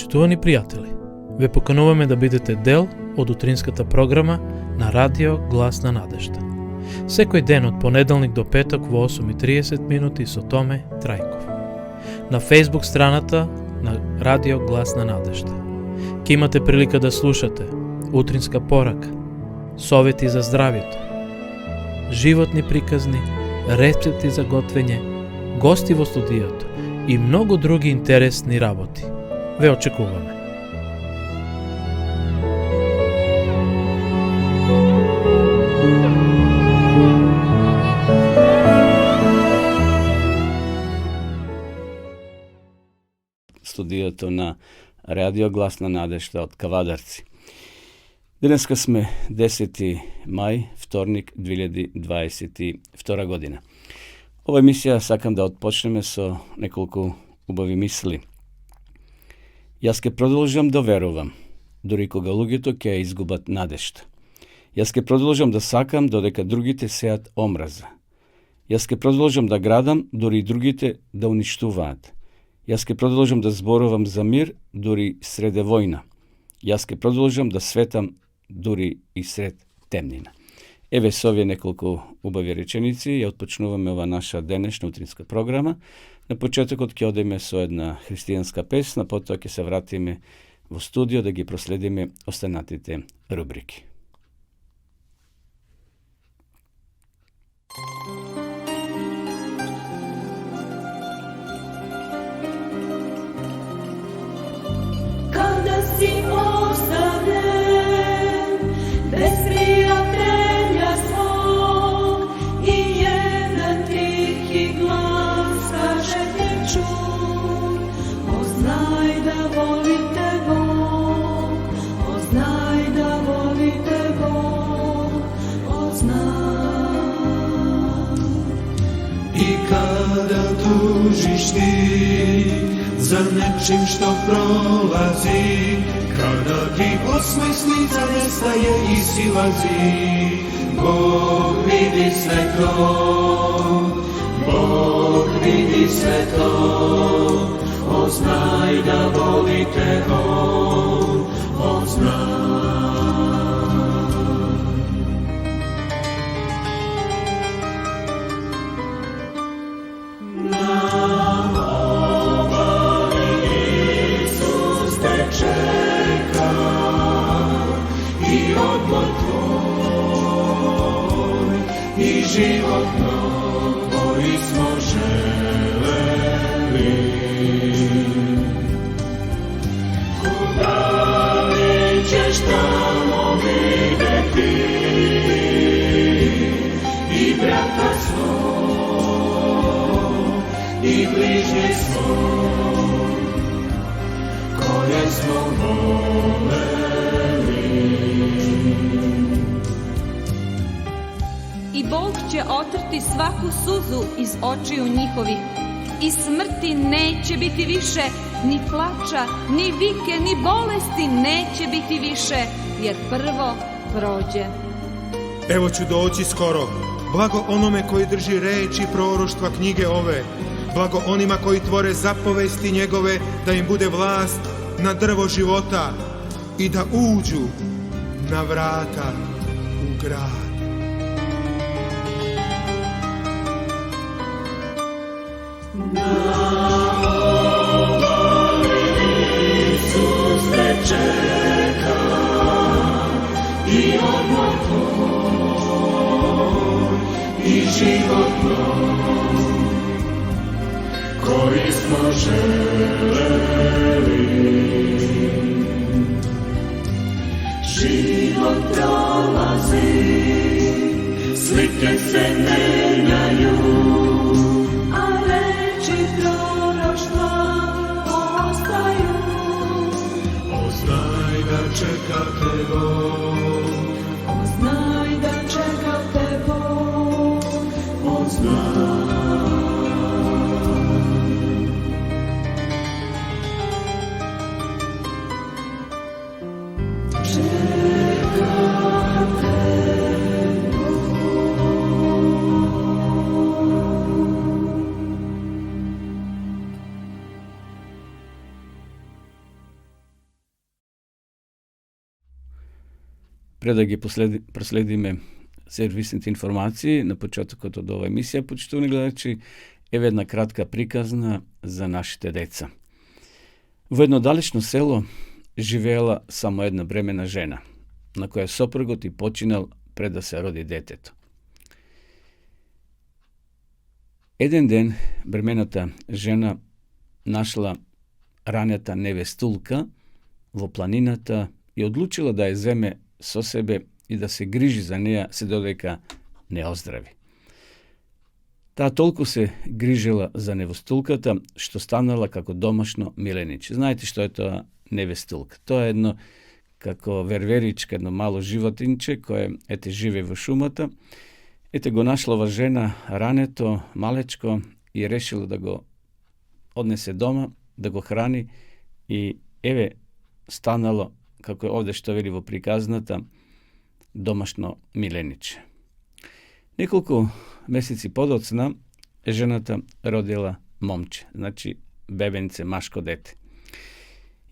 Почитувани пријатели, ве покануваме да бидете дел од утринската програма на Радио Глас на надежда. Секој ден од понеделник до петок во 8:30 минути со Томе Трајков. На Facebook страната на Радио Глас на надежда. Ке имате прилика да слушате утринска порака, совети за здравјето, животни приказни, рецепти за готвење, гости во студиото и многу други интересни работи. Ве очекуваме. Студиото на Радио Глас на надежда од Кавадарци. Денеска сме 10. мај, вторник 2022 година. Ова емисија сакам да отпочнеме со неколку убави мисли. Јас ке продолжам да верувам, дури кога луѓето ќе изгубат надежда. Јас ке продолжам да сакам додека другите сеат омраза. Јас ке продолжам да градам, дури и другите да уништуваат. Јас ке продолжам да зборувам за мир, дури среде војна. Јас ке продолжам да светам, дури и сред темнина. Еве со овие неколку убави реченици ја отпочнуваме ова наша денешна утринска програма. На почетокот ќе одиме со една христијанска песна, потоа ќе се вратиме во студио да ги проследиме останатите рубрики. Kada si ostavljen bez prijatelja svog i jedan tihi glas kaže ti čuj, oznaj da volite Bog, oznaj da volite Bog, oznaj. I kada tužiš ti za nečim što prolazi, kada ti osmesnica nestaje i silazi, Bog vidi sve to, Bog vidi sve to, oznaj da volite On, oznaj. Život koji smo želeli, kuda li ćeš tamo videti i brata svog i bližnje svog koje smo voleli. I Bog će otrti svaku suzu iz očiju njihovih i smrti neće biti više, ni plača, ni vike, ni bolesti neće biti više, jer prvo prođe. Evo ću doći skoro. Blago onome koji drži reči proroštva knjige ove. Blago onima koji tvore zapovesti njegove, da im bude vlast na drvo života i da uđu na vrata u grad. Čeka i odmor tvoj i život moj koji smo želeli. Život prolazi, slike se menjaju, a reči proroštva ostaju. Oznaj da čekate Bog, Oznaj da čekate Bog, oznaj. Пред да ги проследиме сервисните информации на почетокот од ова емисија, почитувани гледачи, еве една кратка приказна за нашите деца. Во едно далечно село живеела само една бремена жена, на која сопругот и починал пред да се роди детето. Еден ден бремената жена нашла ранета невестулка во планината и одлучила да ја земе со себе и да се грижи за неја се додека не оздрави. Таа толку се грижела за невестулката, што станала како домашно милениче. Знаете што е тоа невестулка? Тоа е едно како верверичка, едно мало животинче кое живее во шумата. Го нашла ова жена рането, малечко, и решила да го однесе дома, да го храни и станало, како овде што вели во приказната, домашно милениче. Неколку месеци подоцна жената родила момче, значи бебенце, машко дете.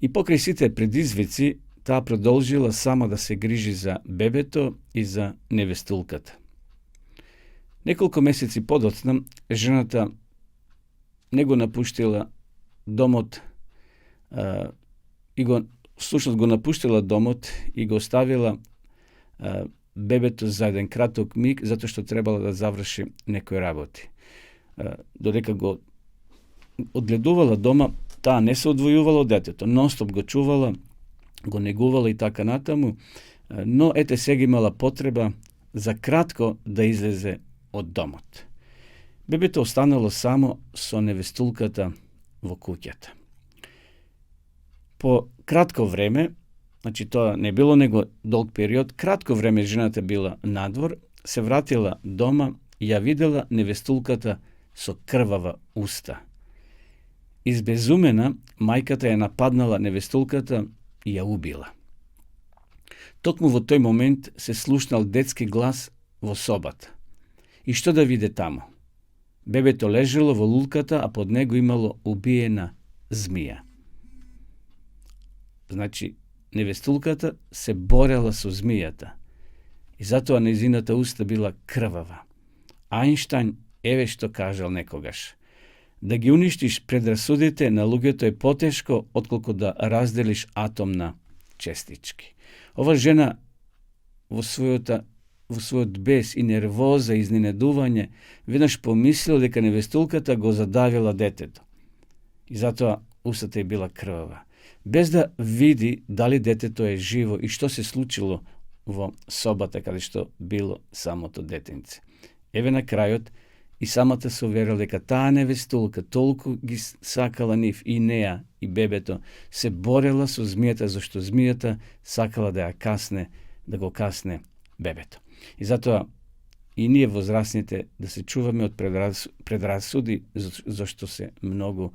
И покрај сите предизвици, таа продолжила сама да се грижи за бебето и за невестулката. Неколку месеци подоцна жената не го напуштила домот го напуштила домот и го оставила бебето за еден краток миг, затоа што требала да заврши некои работи. Додека го одгледувала дома, таа не се одвојувала од детето, нонстоп го чувала, го негувала и така натаму, но сега имала потреба за кратко да излезе од домот. Бебето останало само со невестулката во куќата. По кратко време, значи тоа не било него долг период, кратко време жената била надвор, се вратила дома и ја видела невестулката со крвава уста. Избезумена, мајката ја нападнала невестулката и ја убила. Токму во тој момент се слушнал детски глас во собата. И што да виде таму? Бебето лежело во лулката, а под него имало убиена змија. Значи, невестулката се борела со змијата и затоа нејзината уста била крвава. Ајнштајн што кажал некогаш: да ги уништиш предрасудите на луѓето е потешко отколку да разделиш атом на честички. Ова жена во својот бес и нервоза и изненадување веднаш помислила дека невестулката го задавила детето. И затоа устата е била крвава. Без да види дали детето е живо и што се случило во собата каде што било самото детенце. На крајот и самата се уверила дека таа невестулка толку ги сакала нив и неа и бебето, се борела со змијата, зашто змијата сакала да го касне бебето. И затоа и ние возрастните да се чуваме од предрасуди, зашто се многу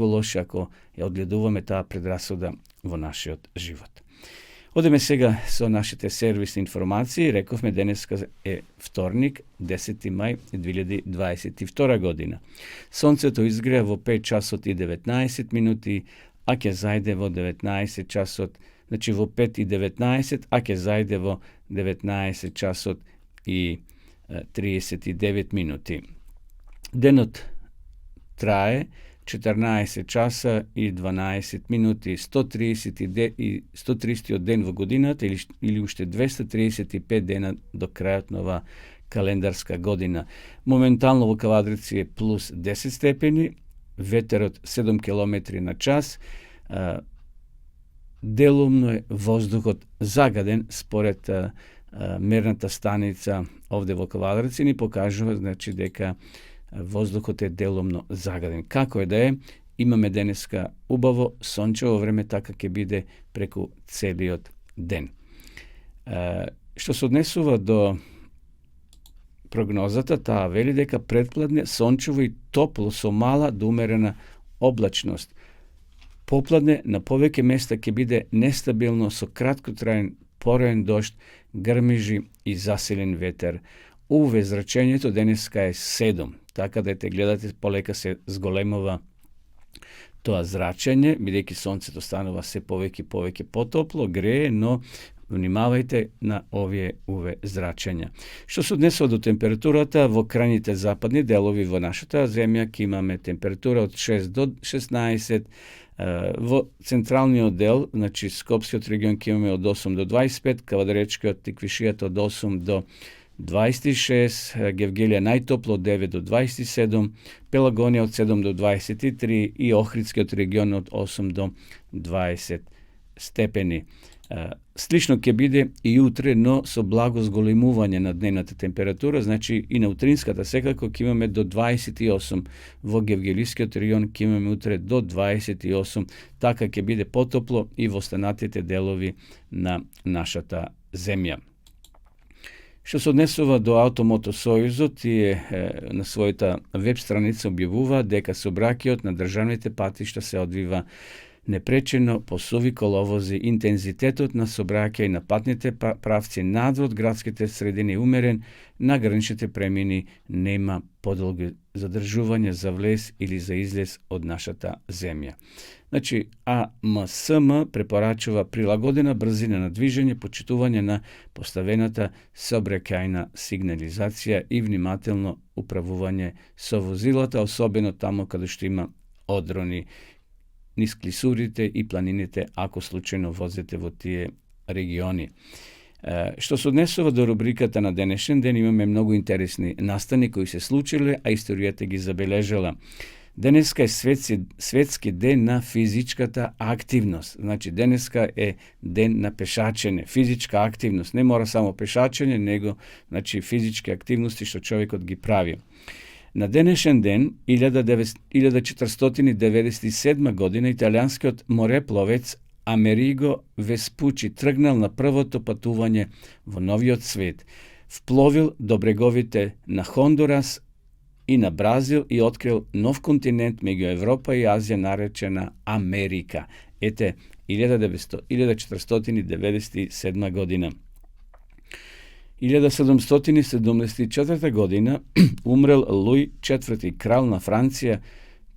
лоши ако ја одгледуваме таа предрасуда во нашиот живот. Одеме сега со нашите сервисни информации. Рековме, денеска е вторник, 10. мај 2022 година. Сонцето изгреа во 5 часот и 19 минути, а ќе зајде во 19 часот, значи во 5 и 19, а ќе зајде во 19 часот и 39 минути. Денот трае 14 часа и 12 минути, 130 ден во годината или уште 235 дена до крајот на оваа календарска година. Моментално во Кавадрици е плюс 10 степени, ветерот 7 км на час, делумно е воздухот загаден според мерната станица овде во Кавадрици, ни покажува значи дека воздухот е делумно загаден. Како е да е, имаме денеска убаво сончево време, така ќе биде преку целиот ден. Што се однесува до прогнозата, таа вели дека претпладне сончево и топло со мала до умерена облачност. Попладне на повеќе места ќе биде нестабилно со краткотраен пороен дожд, грмежи и засилен ветер. УВ зрачењето денеска е 7, така да гледате полека се зголемува тоа зрачење, бидејќи сонцето станува се повеќе потопло, грее, но внимавајте на овие UV зрачења. Што се однесува до температурата, во крајните западни делови во нашата земја ќе имаме температура од 6 до 16, во централниот дел, значи Скопскиот регион, ќе имаме од 8 до 25, Кавадаречкиот и Квишијата од 8 до 26, Гевгелија најтопло од 9 до 27, Пелагонија од 7 до 23 и Охридскиот регион од 8 до 20 степени. Слично ќе биде и утре, но со благо зголемување на дневната температура, значи и на утринската секако ќе имаме до 28, во Гевгелискиот регион ќе имаме утре до 28, така ќе биде потопло и во останатите делови на нашата земја. Што се однесува до Автомото Сојузот, тие на својата веб страница објавуваат дека сообраќајот на државните патишта се одвива непречено по суви коловози, интензитетот на сообраќај на патните правци надвор градските средини умерен, на граничните премини нема подолги задржување за влез или за излез од нашата земја. Значи, АМСМ препорачува прилагодена брзина на движење, почитување на поставената сообраќајна сигнализација и внимателно управување со возилата, особено таму каде што има одрони низ клисурите и планините, ако случајно возите во тие региони. Што се однесува до рубриката на денешен ден, имаме многу интересни настани кои се случиле, а историјата ги забележала. Денеска е светски ден на физичката активност. Значи, денеска е ден на пешачење, физичка активност. Не мора само пешачење, него значи физички активности што човекот ги прави. На денешен ден, 1497 година, италијанскиот морепловец Америго Веспучи тргнал на првото патување во новиот свет. Впловил до бреговите на Хондурас и на Бразил и открил нов континент меѓу Европа и Азија наречена Америка. Ете, 1497 година. 1774 година умрел Луј IV, крал на Франција,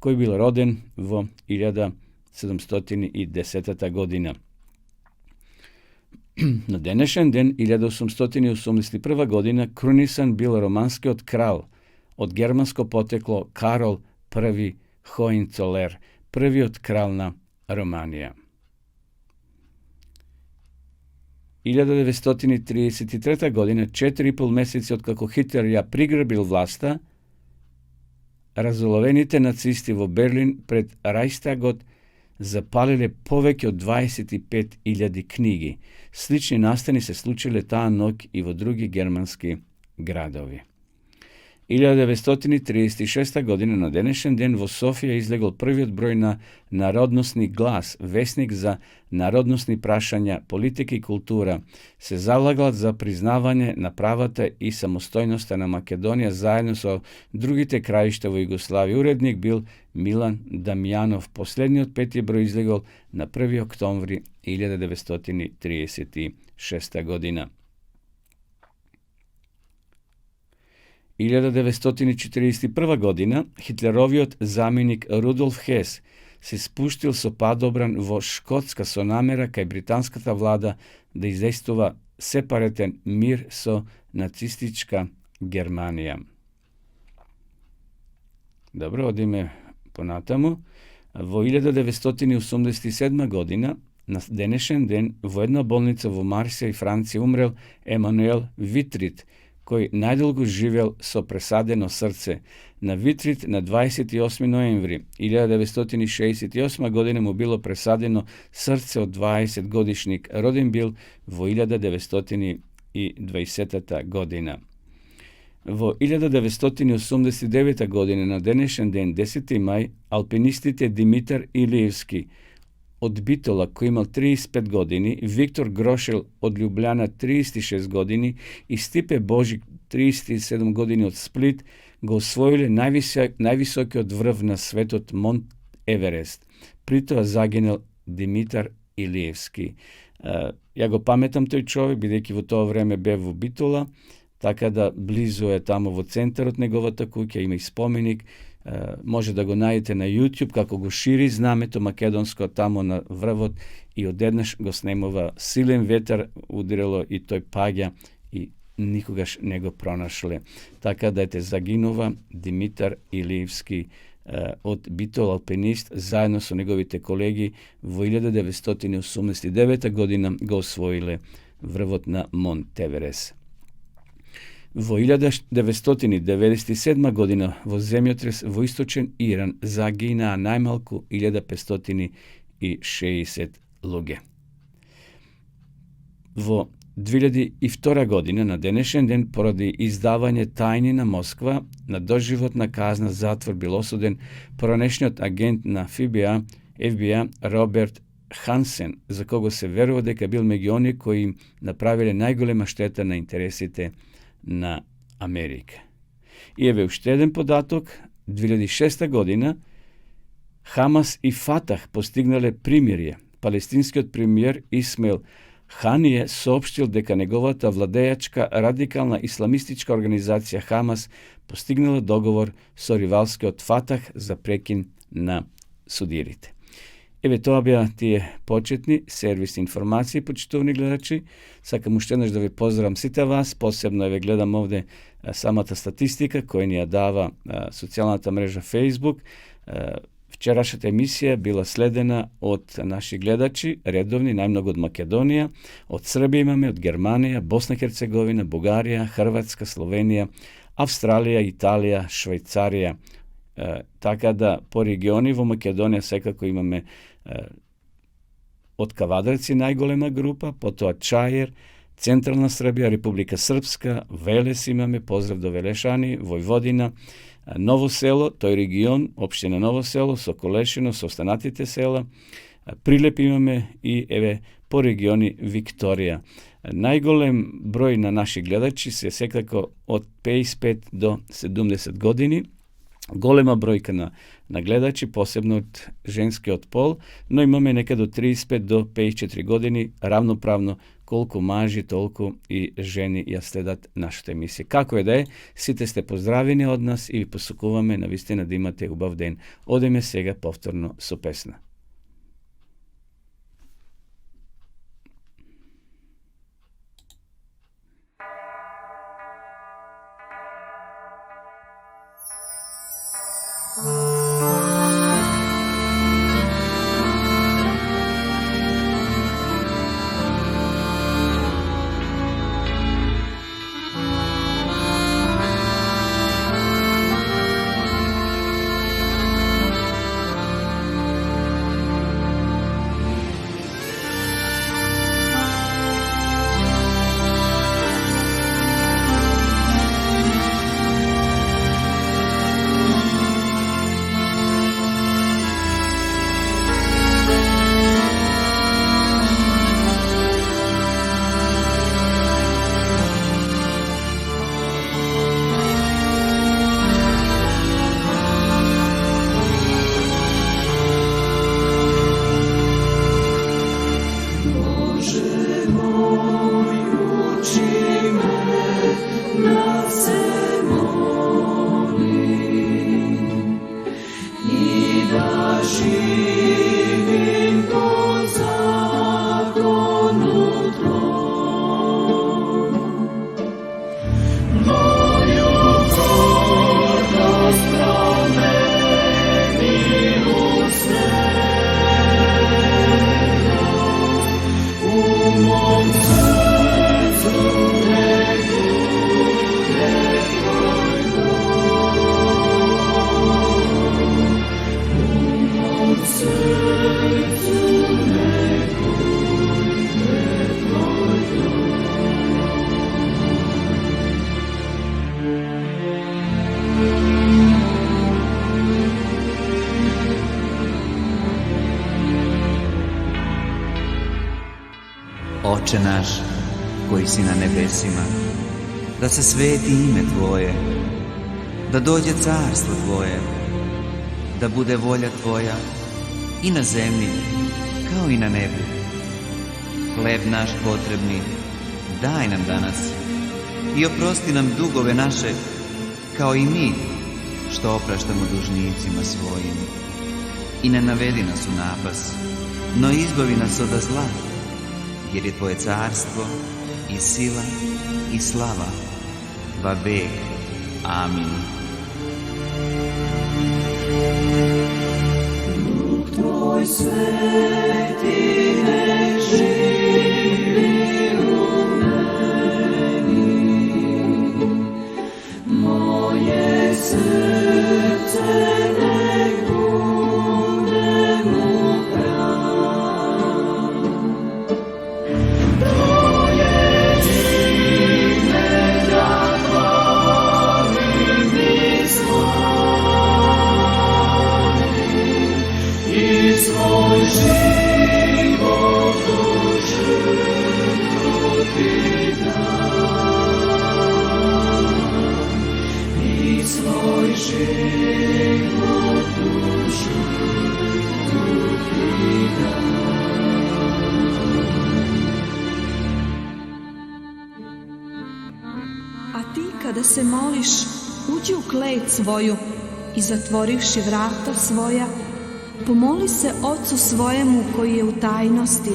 кој бил роден во 1710 година. На денешен ден, 1881 година, крунисан бил романскиот крал од германско потекло Карол I Хоенцолер, првиот крал на Романија. 1933 година, 4,5 месеци откако Хитлер ја приграбил власта, разоловените нацисти во Берлин пред Рајхстагот запалиле повеќе од 25.000 книги. Слични настани се случиле таа ноќ и во други германски градови. 1936 година на денешен ден во Софија излегол првиот број на Народносни глас, весник за народносни прашања, политика и култура. Се залагал за признавање на правата и самостојноста на Македонија заедно со другите краишта во Југославија. Уредник бил Милан Дамјанов. Последниот пети број излегол на 1 октомври 1936 година. 1941 година Хитлеровиот заменик Рудолф Хес се спуштил со падобран во Шкотска со намера кај британската влада да издействува сепаратен мир со нацистичка Германија. Добро, одиме понатаму. Во 1987 година, на денешен ден, во една болница во Марсија и Франција умрел Емануел Витрит, кој најдолго живел со пресадено срце. На Витрит на 28 ноември 1968 година му било пресадено срце од 20 годишник. Роден бил во 1920 година. Во 1989 година на денешен ден, 10 мај, алпинистите Димитар Илиевски од Битола, кој имал 35 години, Виктор Грошел од Љубљана 36 години и Стипе Божик 37 години од Сплит го освоиле највисокиот врв на светот Монт Еверест. При тоа загинал Димитар Илиевски. Ја го паметам тој човек, бидејќи во тоа време бев во Битола, така да близу е таму во центарот неговата куќа, има и споменик. Može da go najdete na YouTube, kako go širi znameto makedonsko tamo na vrvot i odjednaš go snemova silen vjetar udiralo i toj pagja i nikogaš nego pronašle. Така да ете загинува Димитар Иливски од битол алпинист заедно со неговите колеги во 1989 година го освоиле врвот на Монт Еверест. Во 1997 година во земјотрес во источен Иран загинаа најмалку 1560 луѓе. Во 2002 година на денешен ден поради издавање тајни на Москва на доживотна казна затвор бил осуден поранешниот агент на FBI Роберт Хансен, за кого се верува дека бил меѓу они кои им направиле најголема штета на интересите на Америка. И еве уште еден податок, 2006 година Хамас и Фатах постигнале примирје. Палестинскиот премиер Исмаил Ханије соопштил дека неговата владејачка радикална исламистичка организација Хамас постигнала договор со ривалскиот Фатах за прекин на судирите. Еве тоа беа тие почетни сервисни информации, почитувани гледачи. Сакам уште еднаш да ви поздравам сите вас, посебно еве гледам овде самата статистика која ни ја дава социјалната мрежа Facebook. Вчерашната емисија била следена од наши гледачи, редовни, најмногу од Македонија, од Србија имаме, од Германија, Босна и Херцеговина, Бугарија, Хрватска, Словенија, Австралија, Италија, Швајцарија. Така да по региони во Македонија секако имаме од Кавадарци најголема група, потоа Чајер, Централна Србија, Република Српска, Велес имаме, поздрав до Велешани, Војводина, Ново село, тој регион, општина Ново село, Соколешино, со останатите села, Прилеп имаме и еве по региони Викторија. Најголем број на наши гледачи се секако од 55 до 70 години, голема бројка на гледачи, посебно од женскиот пол, но имаме некаде од 35 до 54 години, равноправно колку мажи, толку и жени ја следат нашата емисија. Како е да е, сите сте поздравени од нас и ви посакуваме навистина да имате убав ден. Одеме сега повторно со песна. Oče naš, koji si na nebesima, da se sveti ime Tvoje, da dođe carstvo Tvoje, da bude volja Tvoja i na zemlji kao i na nebu. Hleb naš potrebni daj nam danas i oprosti nam dugove naše, kao i mi što opraštamo dužnicima svojim. I ne navedi nas u napas, no izbavi nas od zla, jer je Tvoje carstvo i sila i slava, va vek. Amin. Duh Tvoj sveti nek živi u meni, moje srce nek bude mu hram. Tvoje ime da hvalim i slavim, i svoj život u žrtvu Ti dam, i svoj život u žrtvu Ti dam. A ti kada se moliš, uđi u klet svoju i zatvorivši vrata svoja, pomoli se Ocu svojemu koji je u tajnosti,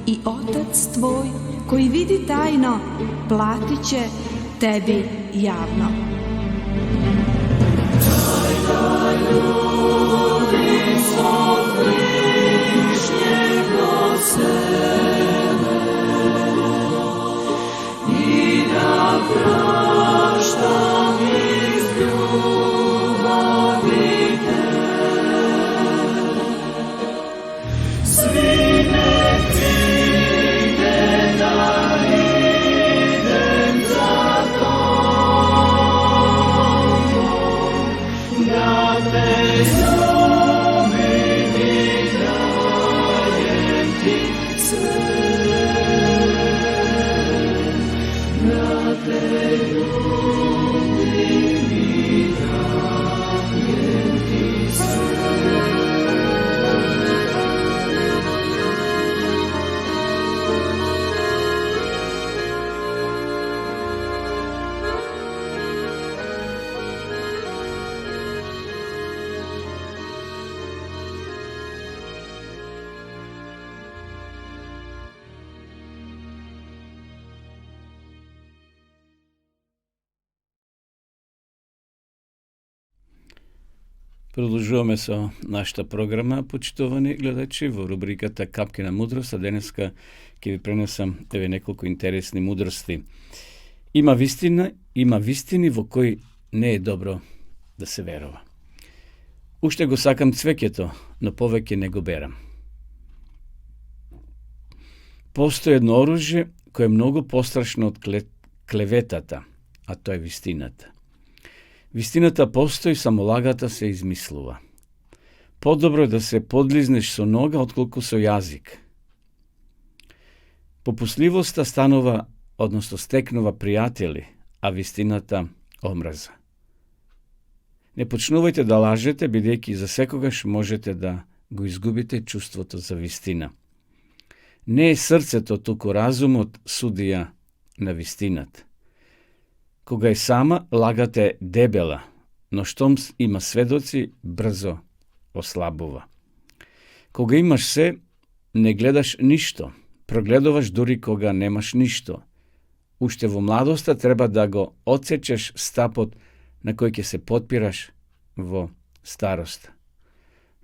i Otac tvoj koji vidi tajno, platit će tebi javno. I da praštam iz ljubavi Te. Svi nek cigne da idem za Tobom, da Te zovem i dajem Ti sve. Da Te ljubim i dajem Ti sve. Продолжуваме со нашата програма, почитувани гледачи, во рубриката Капки на мудрост, а денеска ќе ви пренесам еве неколку интересни мудрости. Има вистини во кои не е добро да се верува. Уште го сакам цвеќето, но повеќе не го берам. Постои едно оружје кое е многу пострашно од клеветата, а тоа е вистината. Вистината постои, само лагата се измислува. Подобро е да се подлизнеш со нога, отколку со јазик. Попусливоста станува, односно стекнува пријатели, а вистината омраза. Не почнувајте да лажете, бидејќи за секогаш можете да го изгубите чувството за вистина. Не е срцето, туку разумот судија на вистината. Кога е сама, лагата е дебела, но штом има сведоци, брзо ослабува. Кога имаш се, не гледаш ништо, прогледуваш дури кога немаш ништо. Уште во младоста треба да го отсечеш стапот на кој ќе се потпираш во староста.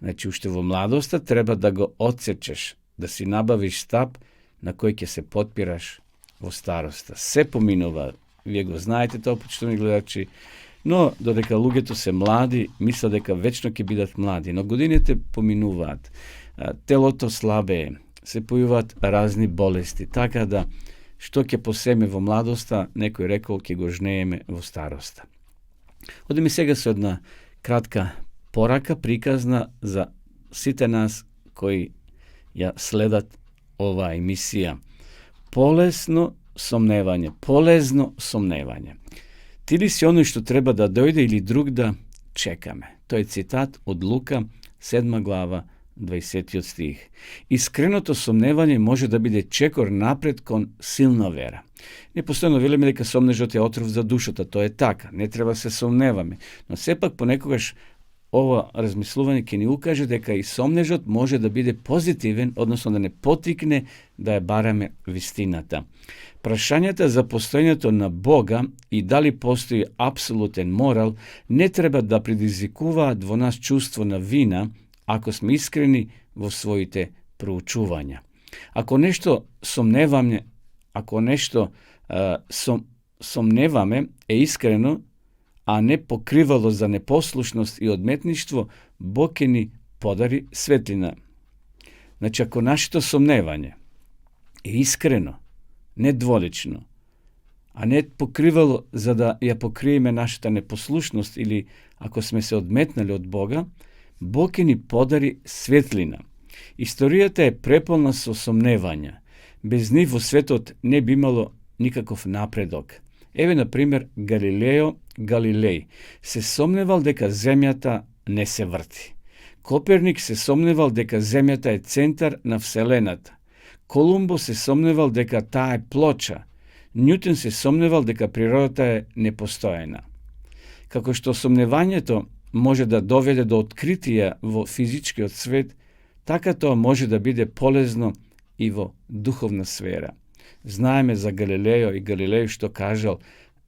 Значи, уште во младоста треба да го отсечеш, да си набавиш стап на кој ќе се потпираш во староста. Се поминува. Вие го знаете тоа, почитувани гледачи, но додека луѓето се млади, мислат дека вечно ќе бидат млади, но годините поминуваат, телото слабее, се појавуваат разни болести, така да што ќе посеме во младоста, некој рекол ќе го жнееме во староста. Одеме сега со една кратка порака, приказна за сите нас кои ја следат оваа емисија. Полезно сомневање. Ти ли си оној што треба да дојде или друг да чекаме? Тој е цитат од Лука, 7 глава, 20 стих. Искреното сомневање може да биде чекор напред кон силна вера. Не постојано велиме дека сомнежот е отров за душата, тоа е така, не треба се сомневаме, но сепак понекогаш ова размислување ќе ни укаже дека и сомнежот може да биде позитивен, односно да не потикне да ја бараме вистината. Прашањата за постојањето на Бога и дали постои апсолутен морал не треба да предизвикуваат во нас чувство на вина, ако сме искрени во своите проучувања. Ако нешто сомневаме, сомневаме е искрено, а не покривало за непослушност и одметништво, Бог ќе ни подари светлина. Значи, ако нашето сомневање е искрено, не дволично, а не покривало за да ја покриеме нашата непослушност или ако сме се одметнали од Бога, Бог ќе ни подари светлина. Историјата е преполна со сомневања. Без нив во светот не би имало никаков напредок. Еве, например, Галилео Галилеј се сомневал дека земјата не се врти. Коперник се сомневал дека земјата е центар на Вселената. Колумбо се сомневал дека таа е плоча. Њутон се сомневал дека природата е непостојана. Како што сомневањето може да доведе до откритија во физичкиот свет, така тоа може да биде полезно и во духовна сфера. Знаеме за Галилео и Галилеј што кажал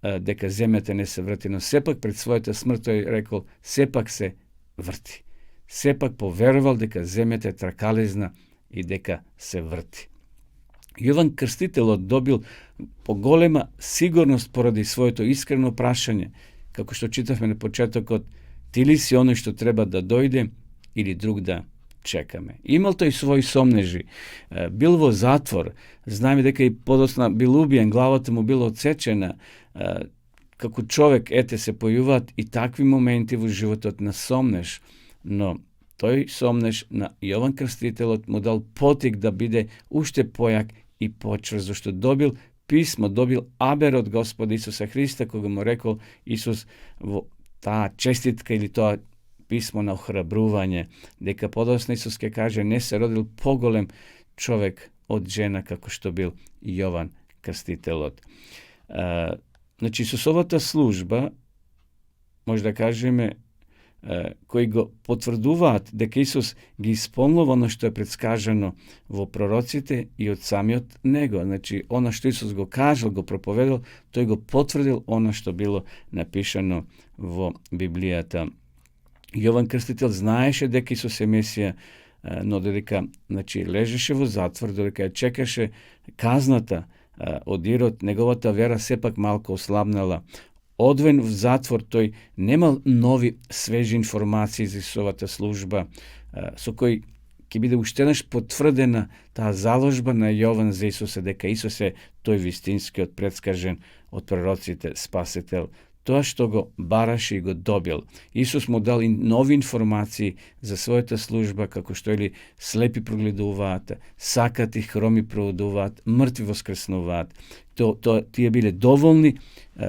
дека земјата не се врти, но сепак пред својата смрт тој рекол сепак се врти. Сепак поверувал дека земјата е тракалезна и дека се врти. Јован Крстителот добил поголема сигурност поради своето искрено прашање, како што читавме на почетокот, ти ли си оној што треба да дојде или друг да чекаме. Имал тој своји сомнежи, бил во затвор, знаеме дека и подосна бил убиен, главата му била отсечена, како човек, ете се појуваат и такви моменти во животот на сомнеж, но тој сомнеж на Јован Крстителот му дал потик да биде уште појак и почврст, зашто добил писмо, добил абер од Господа Исуса Христа, кога му рекол Исус во таа честитка или тоа писмо на охрабрување, дека подосна Исус ќе каже не се родил поголем човек од жена како што бил Јован Крстителот. Значи, Исусовата служба, може да кажеме, кои го потврдуваат дека Исус ги исполнува оно што е предскажано во пророците и од самиот Него. Значи, оно што Исус го кажал, го проповедал, тој го потврдил оно што било напишано во Библијата. Јован Крстител знаеше дека Исус е Месија, но додека лежеше во затвор, додека ја чекаше казната од Ирод, неговата вера сепак малку ослабнала. Одвен в затвор, тој немал нови свежи информации за Исусовата служба, со кој ќе биде уште еднаш потврдена таа заложба на Јован за Исуса, дека Исус е тој вистинскиот предскажен од пророците спасител. Тоа што го бараше и го добил. Исус му дал и нови информации за својата служба, како што или слепи прогледуваат, сакати, хроми проводуваат, мртви воскреснуваат. Тие биле доволни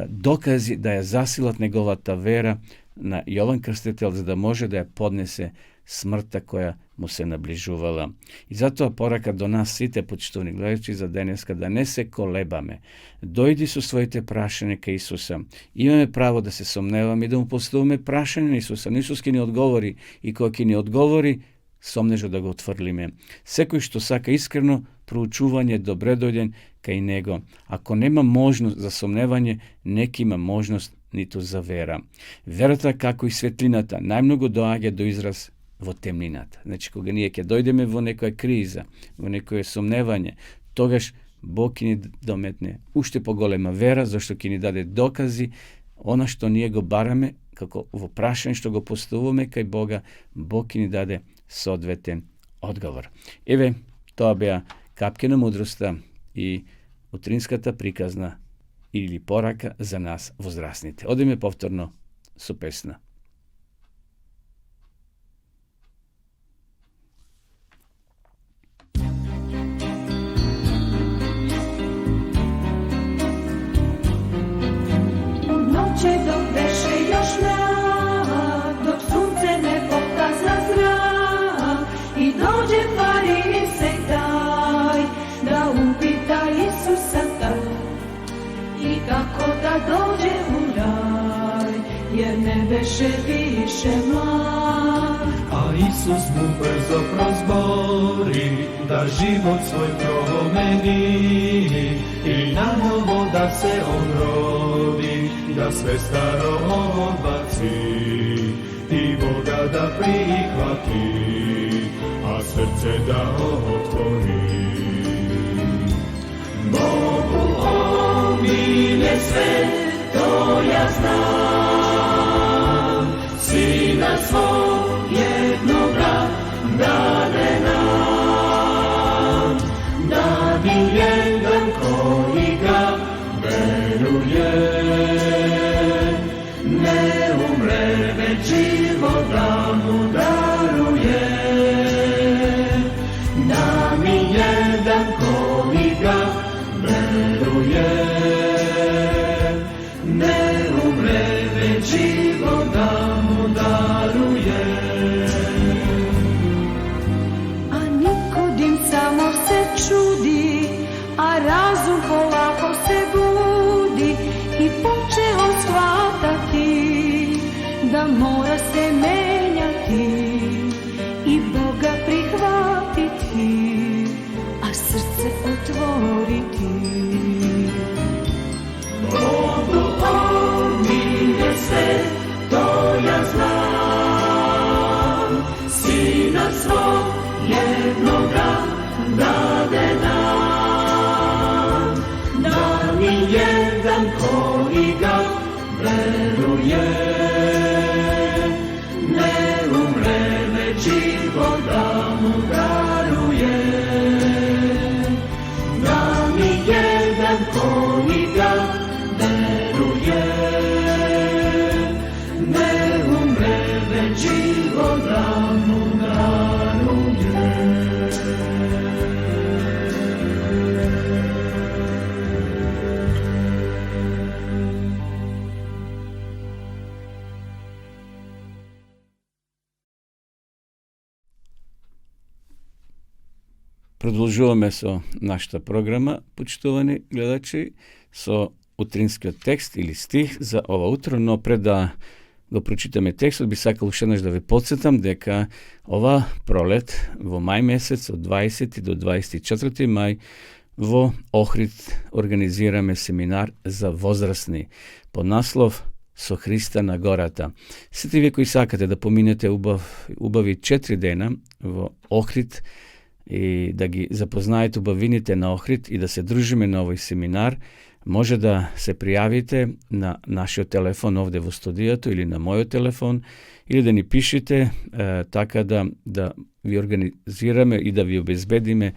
докази да ја засилат неговата вера на Јован Крстител, за да може да ја поднесе смртта која му се наближувала. И затоа порака до нас сите почитувани гледачи за денеска да не се колебаме. Дојди со своите прашања кај Исуса. Имаме право да се сомневаме и да му поставаме прашање на Исуса. Исус ќе ни одговори и кога ќе ни одговори, сомнежот да го отфрлиме. Секој што сака искрено проучување, добре дојден кај Него. Ако нема можност за сомневање, нека има можност ниту за вера. Верата, како и светлината, најмногу доаѓа до израз во темнината. Значи, кога ние ќе дојдеме во некоја криза, во некоја сомневање, тогаш Бог ќе ни дометне уште поголема вера, зашто ќе ни даде докази, она што ние го бараме, како во прашање што го поставуваме кај Бога, Бог ќе ни даде соодветен одговор. Еве, тоа беа капки на мудроста и утринската приказна или порака за нас возрастните. Одиме повторно со песна. Noće dok beše još mrak, dok sunce ne pokaza zrak i dođe farisej taj, da upita Isusa tak, ne beše više mlad. A Isus mu brzo prozbori da život svoj promeni i na novo da se on rodi, da sve staro odbaci i Boga da prihvati, a srce da otvori. Bogu omilje sve, to ja znam, Sina svog jednoga dade nam, da bi jedan koji ga veruje ne umre, već život da mu daruje. Da mi jedan koji ga veruje ne umre, već život da mu daruje. A Nikodim samo se čudi, a razum polako se budi i poče on shvatati da mora se menjati i Boga prihvatiti, a srce otvoriti. Bogu omilje sve, to ja znam, Sina svog jednoga dade nam, da mi jedan koji ga veruje ne umre, već život da mu daruje. Da mi jedan koji ga veruje ne umre, već život da mu daruje. Продолжуваме со нашата програма, почитувани гледачи, со утринскиот текст или стих за ова утро, но пред да го прочитаме текстот, би сакал уште еднаш да ви подсетам дека ова пролет во мај месец од 20 до 24 мај во Охрид организираме семинар за возрастни под наслов Со Христа на гората. Сите вие кои сакате да поминете убави 4 дена во Охрид и да ги запознаете убавините на Охрид и да се дружиме на овој семинар, може да се пријавите на нашиот телефон овде во студијето или на мојот телефон, или да ни пишете така да ви организираме и да ви обезбедиме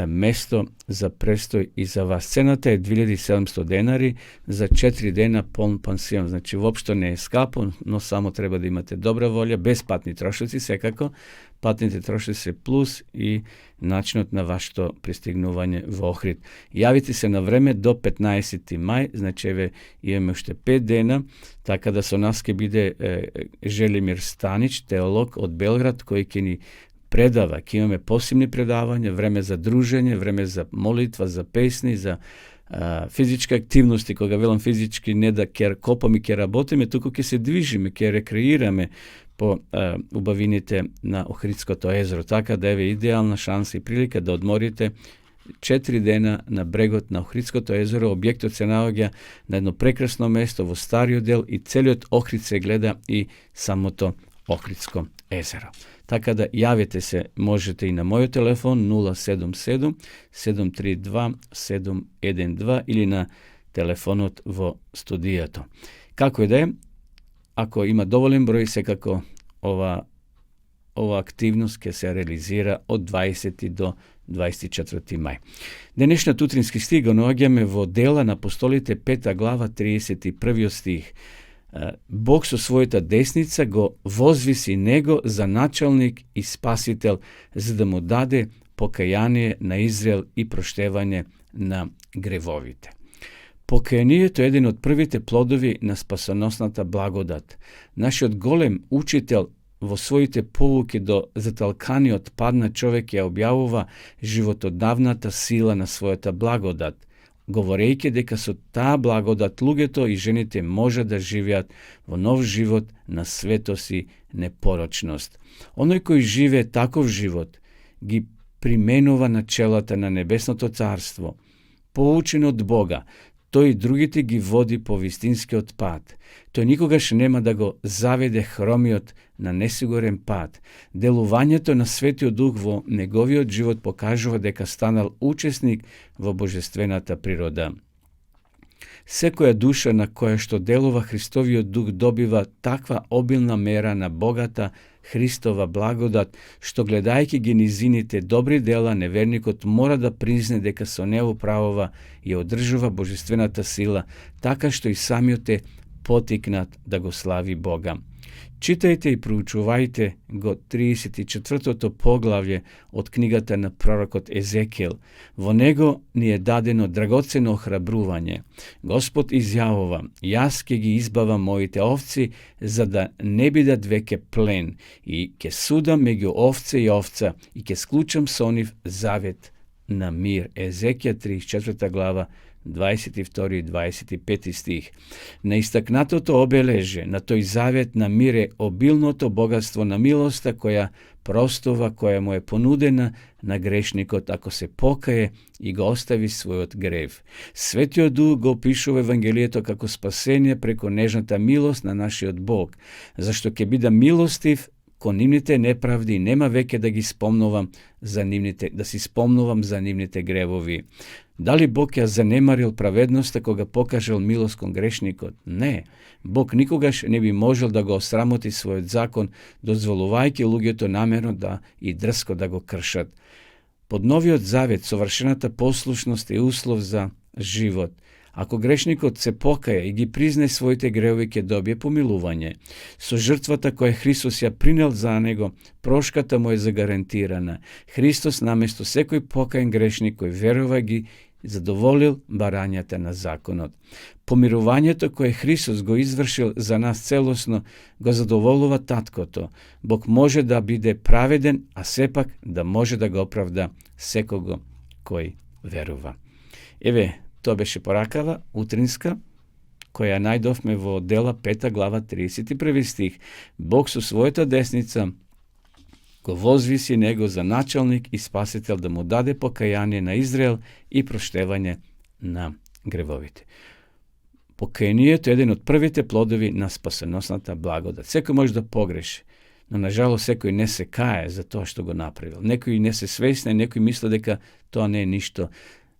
место за престој и за вас. Цената е 2700 денари за 4 дена полн пансион. Значи, воопшто не е скапо, но само треба да имате добра волја, без патни трошоци, секако. Патните трошоци се плюс и начинот на вашето пристигнување во Охрид. Јавите се на време до 15 мај, значи имаме уште 5 дена, така да со нас ќе биде Желимир Станич, теолог од Белград, кој ќе ни предава, ќе имаме посебни предавања, време за дружење, време за молитва, за песни, за физичка активности. Кога велам физички, не да ќе копаме, ќе работиме, туку ќе се движиме, ќе рекреираме по убавините на Охридското езеро. Така да еве идеална шанса и прилика да одморите 4 дена на брегот на Охридското езеро. Објектот се наоѓа на едно прекрасно место во стариот дел и целиот Охрид се гледа и самото Охридско езеро. Така да јавете се, можете и на мојот телефон 077 732 712 или на телефонот во студијето. Како и да е, ако има доволен број, секако ова активност ќе се реализира од 20 до 24 мај. Денешниот утрински стих го наоѓаме во Дела на апостолите 5 глава 31 стих. Бог со својата десница го возвиси него за началник и спасител, за да му даде покаяние на Израел и проштевање на гревовите. Покаянието е еден од првите плодови на спасоносната благодат. Нашиот голем учител во своите поуки до заталканиот падна човек ја објавува животодавната сила на својата благодат. говорејќи дека со таа благодат луѓето и жените може да живеат во нов живот на светост и непорочност. Оној кој живее таков живот ги применува начелата на Небесното царство, поучен од Бога, тој и другите ги води по вистинскиот пат. Тој никогаш нема да го заведе хромиот на несигурен пат. Делувањето на Светиот Дух во неговиот живот покажува дека станал учесник во божествената природа. Секоја душа на која што делува Христовиот Дух добива таква обилна мера на богата Христова благодат, што гледајќи ги низините добри дела, неверникот мора да призне дека со него правова и одржува божествената сила, така што и самиот е потикнат да го слави Бога. Читајте и проучувајте го 34-тото поглавје од книгата на пророкот Езекиел. Во него ни е дадено драгоцено охрабрување. Господ изјавува: јас ќе ги избавам моите овци, за да не бидат веќе плен, и ќе судам меѓу овце и овца, и ќе склучам со нив завет на мир. Езекија 34 глава, 22 и 25 стих. На истакнатото обележе на тој завет на мир е обилното богатство на милоста која простова, која му е понудена на грешникот ако се покае и го остави својот грев. Светиот Дух го опишува Евангелието како спасение преку нежната милост на нашиот Бог, зашто ќе биде милостив кон нивните неправди и нема веќе да ги спомнувам за нивните, да си спомнувам за нивните гревови. Дали Бог ја занемарил праведноста кога покажал милост кон грешникот? Не. Бог никогаш не би можел да го осрамоти својот закон, дозволувајќи луѓето намерно да и дрско да го кршат. Под новиот завет совршената послушност е услов за живот. Ако грешникот се покаја и ги призне своите гревови, ќе добие помилување. Со жртвата која Христос ја принел за него, прошката му е загарантирана. Христос наместо секој покаен грешник кој верува ги задоволил барањата на законот. Помирувањето кое Христос го извршил за нас целосно го задоволува таткото. Бог може да биде праведен, а сепак да може да го оправда секого кој верува. Еве, тоа беше поракава утринска, која најдовме во Дела 5 глава 31 стих. Бог со својата десница го возвиси него за началник и спасител да му даде покаяние на Израел и проштевање на гревовите. Покајанието е еден од првите плодови на спасеносната благодат. Секој може да погреши, но нажало секој не се кае за тоа што го направил. Некој не се свесне, некој мисли дека тоа не е ништо.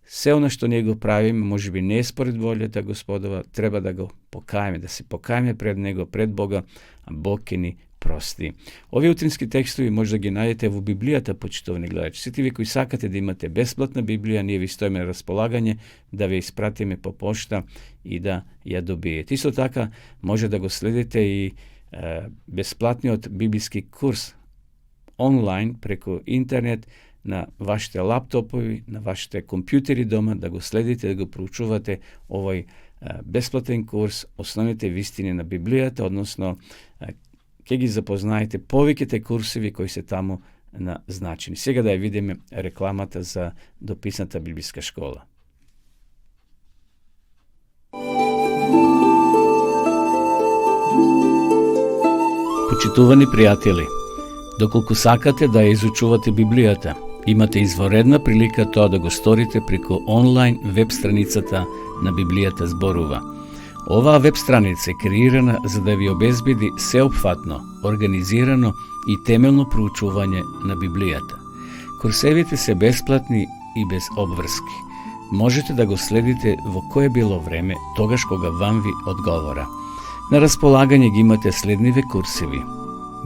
Се она што ние го правиме, може би не е според волјата Господова, треба да го покаеме, да се покаеме пред Него, пред Бога, а Бог ќе ни прости. Овие утрински текстови може да ги најдете во Библијата, почитувани гледачи. Сите ви кои сакате да имате бесплатна Библија, ние ви стоиме на располагање да ве испратиме по пошта и да ја добиете. Исто така може да го следите и бесплатниот библиски курс онлайн преку интернет на вашите лаптопови, на вашите компјутери дома, да го следите, да го проучувате овој бесплатен курс Основните вистини на Библијата, односно ќе ги запознаете повеќите курсеви кои се таму назначени. Сега да ја видиме рекламата за дописната библиска школа. Почитувани пријатели, доколку сакате да ја изучувате Библијата, имате изворедна прилика тоа да го сторите преку онлайн веб страницата на Библијата зборува. Оваа веб страница е креирана за да ви обезбеди сеопфатно, организирано и темелно проучување на Библијата. Курсевите се бесплатни и без обврски. Можете да го следите во кое било време, тогаш кога вам ви одговора. На располагање ги имате следниве курсеви: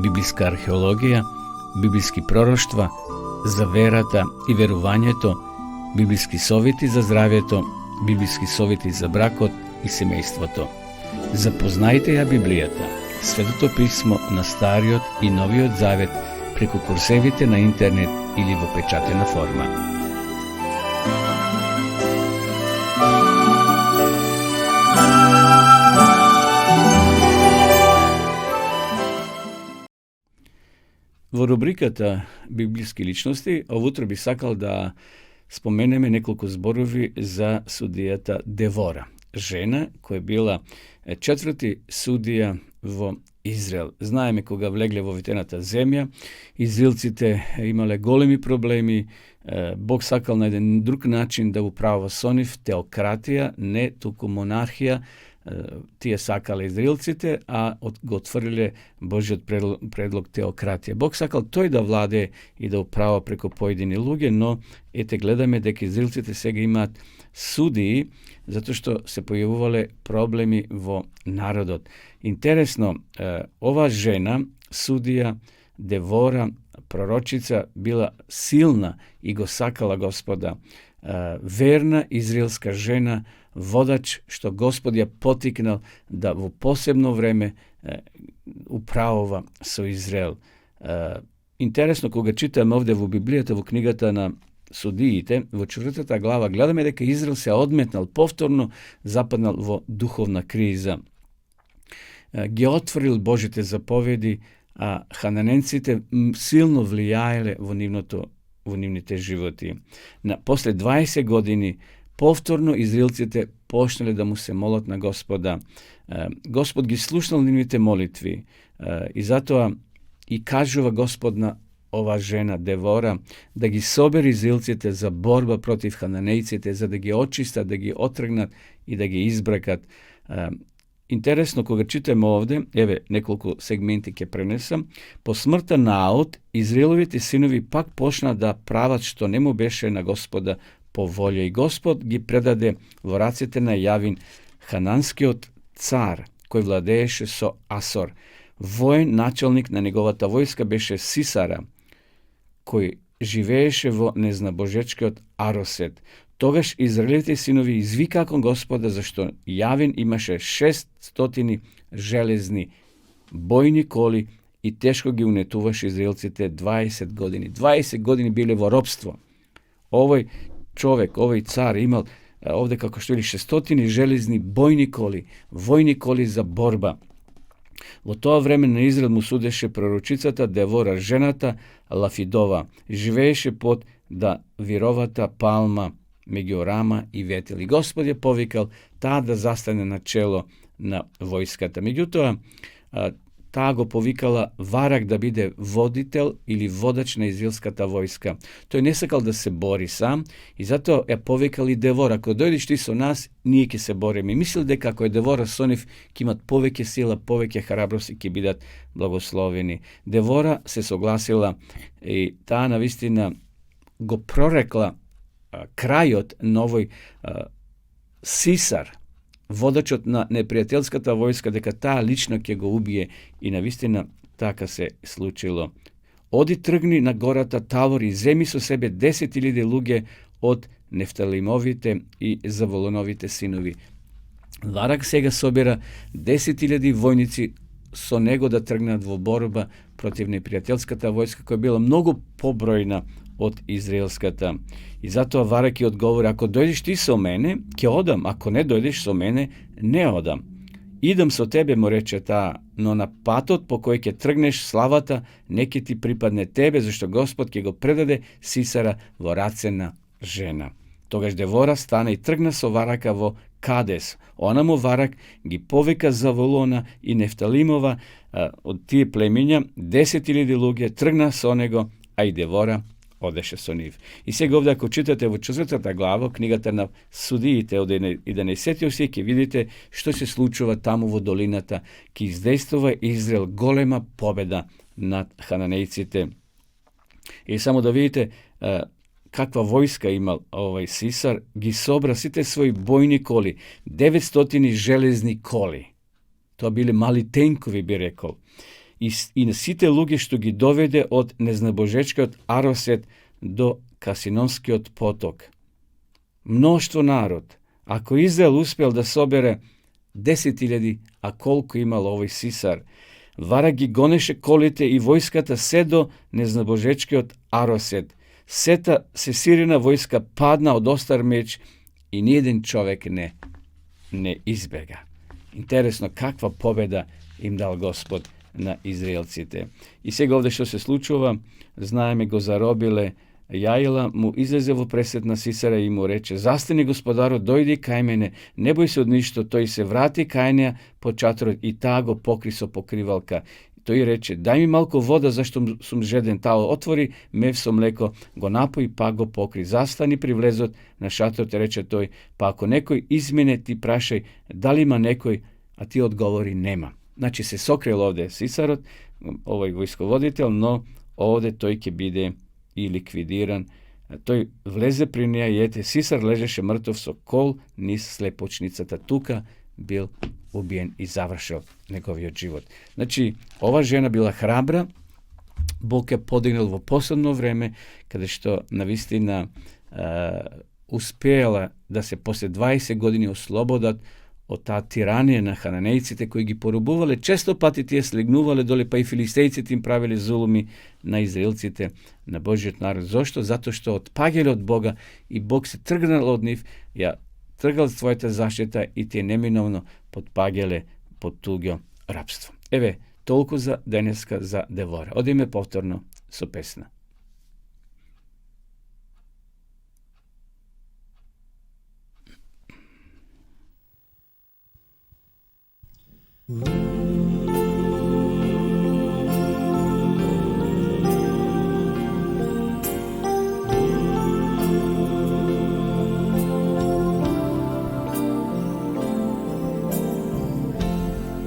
библиска археологија, библиски пророштва, за верата и верувањето, библиски совети за здравјето, библиски совети за бракот и семејството. Запознајте ја Библијата, Светото писмо на Стариот и Новиот Завет преку курсевите на интернет или во печатена форма. Во рубриката Библиски личности, овутро би сакал да spomeneme nekoliko zborovi za sudijata Devora, žena koja je bila četvrti sudija vo Izrael. Znajeme koga vlegle vo vitenata zemlja, Izraelcite imale golemi problemi, Bog sakal na jedan drug način da upravo soniv teokratija, ne tuku monarhija, tije sakale Izraelcite, a go otvorile Božji predlog teokratije. Bog sakal to da vlade i da upravo preko pojedine luge, no ete gledame da Izraelcite sega imat sudiji, zato što se pojavuvale problemi vo narodot. Interesno, ova žena, sudija Devora, proročica, bila silna i go sakala Gospoda, verna izraelska žena, vodač što Gospod je potiknal da u posebno vreme upravova su Izrael. Interesno, koga čitam ovdje u Biblijata, u knjigata na Sudijite, u 4. glava, gledame da Izrael se odmetnal, povtorno zapadnal vo duhovna kriza. Gdje otvoril Božite zapovedi, a Hananencite silno vlijajale u nivnite životi. Posle 20 godini povtorno Izraelcite počnali da mu se molot na Gospoda. Gospod gi slušnal nivnite molitvi i zato i kažuva Gospodna ova žena Devora da gi soberi Izraelcite za borba protiv Hananejcite, za da gi očista, da gi otrgnat i da gi izbrakat. Interesno, koga čitamo ovdje, evo nekoliko segmentike prenesam, po smrta Naot, Izraeloviti sinovi pak počna da pravac što nemu beše na Gospoda po volje. I Gospod gi predade voracite na Javin Hananski od car, koji vladeše so Asor. Vojen načelnik na njegovata vojska beše Sisara, koji živeše vo neznabožečke od Aroset. Togaš Izraeliti sinovi izvikakon Gospoda, zašto Javin imaše 600 železni bojni koli i teško gi unetuvaš Izraelcite 20 godini. 20 godini bile vo ropstvo. Ovaj čovjek, ovaj car imal ovdje, kako što vidi, 600 železni bojni koli, vojni koli za borba. U to vreme na Izrael mu sudeše proročicata Devora ženata Lafidova, živeše pod da virovata palma Megiorama i Vetel. I Gospod je povikal ta da zastane na čelo na vojskata. Međutim, ta go povikala varak da bide voditelj ili vodač na izraelskata vojska. To je nesakal da se bori sam i zato je povikali Devora. Ako dojdiš ti so nas, nije ki se bori. Mi mislili da kako je Devora soniv ki imat poveke sila, poveke hrabrosti ki bidat blagosloveni. Devora se soglasila i ta navistina go prorekla krajot novoj Sisar, vodač od na neprijateljskata vojska, deka ta lično ke go ubije i navistina taka se slučilo. Odi trgni na gorata Tavor i zemi su sebe 10.000 luge od Neftalimovite i Zavolonovite sinovi. Varak sega sobira 10.000 vojnici so nego da trgne dvoborba protiv neprijateljskata vojska koja je bila mnogo pobrojna od izraelskata. I zato Varak je odgovori, ako dojdeš ti so mene, ke odam, ako ne dojdeš so mene, ne odam. Idem so tebe, mu reče ta, no na patot po koji ke trgneš slavata, neki ti pripadne tebe, zašto Gospod ke go predade Sisara voracena žena. Togaž Devora stane i trgna so Varaka vo Kades. Ona mu Varak gi poveka Zavolona i Neftalimova od tije pleminja, 10.000 luge, trgna so nego, a i Devora odeše so niv. I сега ovdje ako čitate u 4. glavo, knjigata na Sudijite, i da ne setio se, ki vidite što se slučava tamo u dolinata, ki izdejstova Izrael golema pobeda nad Hananejcite. I samo da vidite kakva vojska ima ovaj Sisar, gi sobra site svoji bojni koli, 900 železni koli. To bili mali tenkovi, bi rekao. I na site luge što gi dovede od neznabožečke od Aroset do Kasinonski od potok. Mnoštvo narod. Ako Izrael uspjel da sobere 10.000, a koliko imalo ovaj Sisar, Varak gi goneše kolite i vojskata se do neznabožečke od Aroset. Seta se Sirina vojska padna od ostar meč i nijedan čovjek ne izbjega. Interesno kakva pobjeda im dal Gospod na Izraelcite. I сега ovdje što se slučava, znajme go zarobile Jaila mu izlezevo presretna Sisara i mu reče: zastani, gospodaru, dojdi kaj mene, ne boj se od ništo, to i se vrati kajnija po čatrod i tago pokriso pokrivalka. To i reče: daj mi malko voda, zašto sum žeden, tao otvori, mevso mleko, go napoj, pa go pokri. Zastani privlezot na šator, te reče toj: pa ako nekoj izmjene, ti prašaj, da li ima nekoj, a ti odgovori: nema. Znači se sokrel ovdje Sisarot, ovaj vojskovoditelj, no ovdje tojke bide i likvidiran. Toj vleze prinija jete, Sisar ležeše mrtov so kol niz slepočnicata tuka bil ubijen i završio njegovio život. Znači, ova žena bila hrabra, Bog je podignul u posebno vreme, kada što navistina uspjela da se posle 20 godini oslobodat od ta tiranije na Hananejcite koji gi porubuvale, često pati tije slignuvale dole, pa i filistejci tim pravili zulumi na Izraelcite, na Božjot narod. Zašto? Zato što odpageli od Boga i Bog se trgnal od njih, trgal svojeta zaštita i ti je neminovno podpagele pod tugio rapstvo. Eve, toliko za deneska za devora. Odime povtorno so pesna.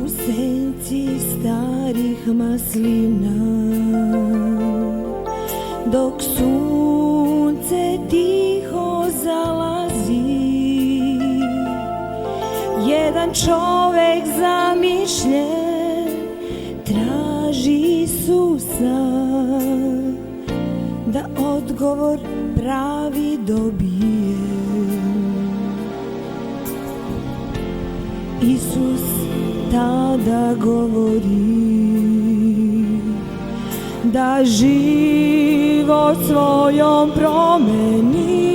U senci starih maslina, dok sunce tiho zalazi, jedan čovek zamišljen traži Isusa, da odgovor pravi dobije. Isus tada govori da život svojom promeni,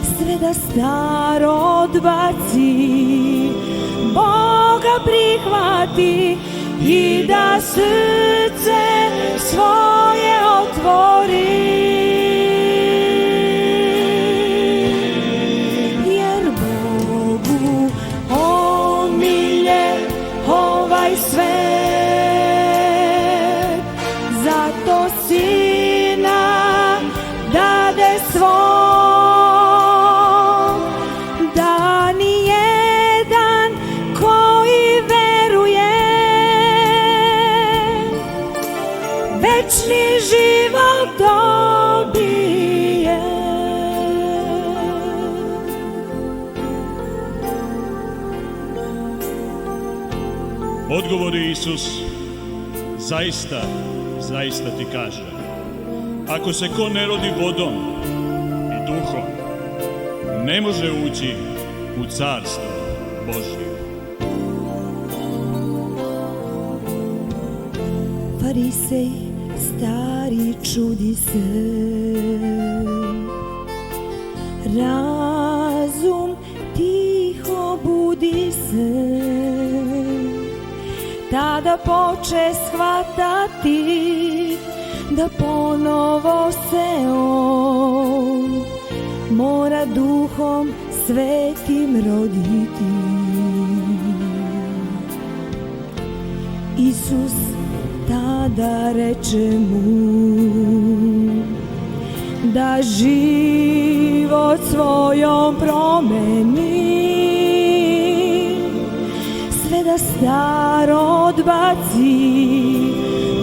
sve da staro odbaci, Boga prihvati i da srce svoje otvori. Svet, zato Sina dade svog, da ni jedan koji veruje večni život dobije. Odgovori Isus: zaista, zaista ti kažem, ako se ko ne rodi vodom i duhom, ne može ući u carstvo Božje. Farisej stari čudi se, razum tiho budi se, tada poče shvatati da ponovo se on mora duhom svetim roditi. Isus tada reče mu da život svojom promeni, sve da staro odbaci,